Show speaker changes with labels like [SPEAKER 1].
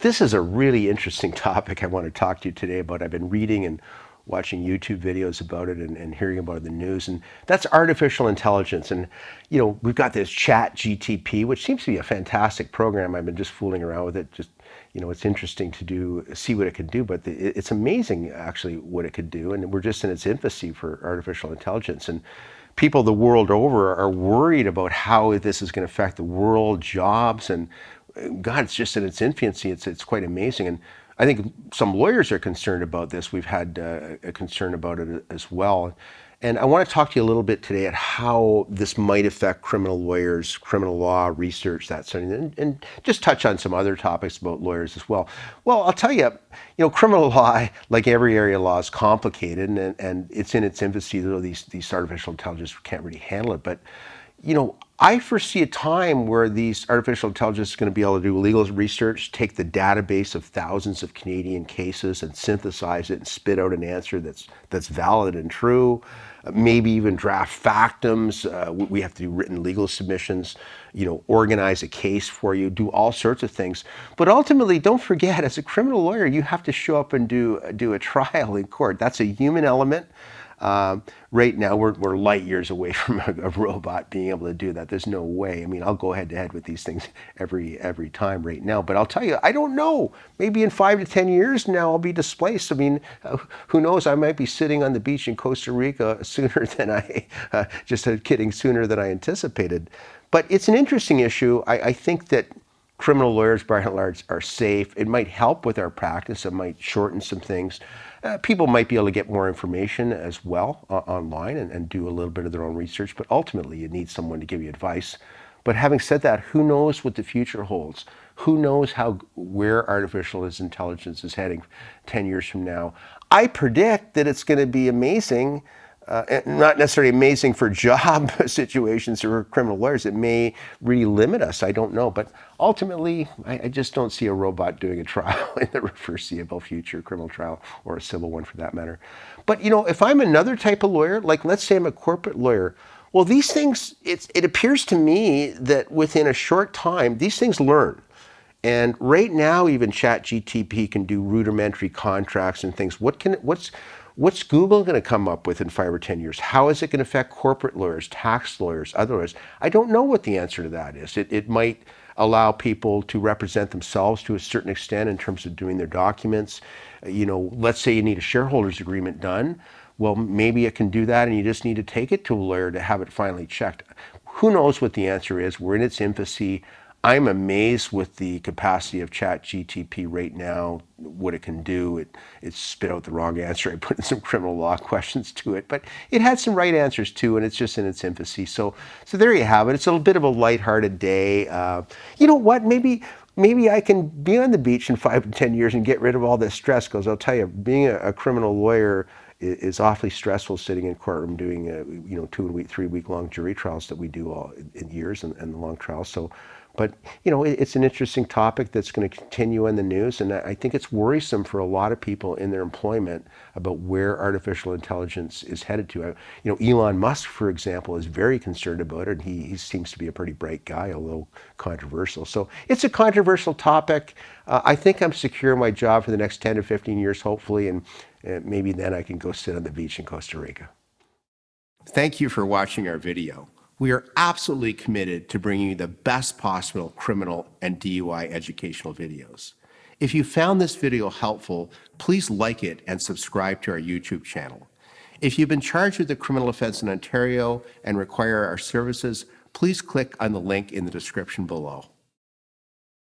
[SPEAKER 1] This is a really interesting topic I want to talk to you today about. I've been reading and watching YouTube videos about it and hearing about it in the news, and that's artificial intelligence. And we've got this Chat GTP, which seems to be a fantastic program. I've been just fooling around with it. Just it's interesting to see what it can do, but it's amazing actually what it could do. And we're just in its infancy for artificial intelligence. And people the world over are worried about how this is going to affect the world, jobs, and God, it's just in its infancy. It's quite amazing. And I think some lawyers are concerned about this. We've had a concern about it as well. And I want to talk to you a little bit today at how this might affect criminal lawyers, criminal law, research, that sort of thing, and just touch on some other topics about lawyers as well. Well, I'll tell you, criminal law, like every area of law, is complicated, and it's in its infancy, though these artificial intelligence can't really handle it. But I foresee a time where these artificial intelligence is going to be able to do legal research, take the database of thousands of Canadian cases and synthesize it and spit out an answer that's valid and true. Maybe even draft factums. We have to do written legal submissions, organize a case for you, do all sorts of things. But ultimately, don't forget, as a criminal lawyer, you have to show up and do a trial in court. That's a human element. Right now, we're light years away from a robot being able to do that. There's no way. I mean, I'll go head to head with these things every time right now. But I'll tell you, I don't know. Maybe in 5 to 10 years now, I'll be displaced. I mean, who knows? I might be sitting on the beach in Costa Rica sooner than sooner than I anticipated. But it's an interesting issue. I think that criminal lawyers, by and large, are safe. It might help with our practice. It might shorten some things. People might be able to get more information as well online and do a little bit of their own research, but ultimately you need someone to give you advice. But having said that, who knows what the future holds? Who knows where artificial intelligence is heading 10 years from now? I predict that it's going to be amazing. Not necessarily amazing for job situations or criminal lawyers. It may really limit us. I don't know. But ultimately, I just don't see a robot doing a trial in the foreseeable future, criminal trial or a civil one for that matter. But, if I'm another type of lawyer, like let's say I'm a corporate lawyer, well, these things, it appears to me that within a short time, these things learn. And right now, even ChatGTP can do rudimentary contracts and things. What's Google going to come up with in 5 or 10 years? How is it going to affect corporate lawyers, tax lawyers, other lawyers? I don't know what the answer to that is. It might allow people to represent themselves to a certain extent in terms of doing their documents. Let's say you need a shareholders agreement done. Well, maybe it can do that, and you just need to take it to a lawyer to have it finally checked. Who knows what the answer is? We're in its infancy. I'm amazed with the capacity of ChatGTP right now, what it can do. It spit out the wrong answer. I put in some criminal law questions to it, but it had some right answers too, and it's just in its infancy. So there you have it. It's a little bit of a lighthearted day. You know what? Maybe I can be on the beach in 5 to 10 years and get rid of all this stress, because I'll tell you, being a criminal lawyer is awfully stressful, sitting in courtroom doing 2-3 week long jury trials that we do all in years and the long trials. So. But, it's an interesting topic that's going to continue in the news. And I think it's worrisome for a lot of people in their employment about where artificial intelligence is headed to. Elon Musk, for example, is very concerned about it. He seems to be a pretty bright guy, although controversial. So it's a controversial topic. I think I'm secure in my job for the next 10 to 15 years, hopefully. And maybe then I can go sit on the beach in Costa Rica. Thank you for watching our video. We are absolutely committed to bringing you the best possible criminal and DUI educational videos. If you found this video helpful, please like it and subscribe to our YouTube channel. If you've been charged with a criminal offense in Ontario and require our services, please click on the link in the description below.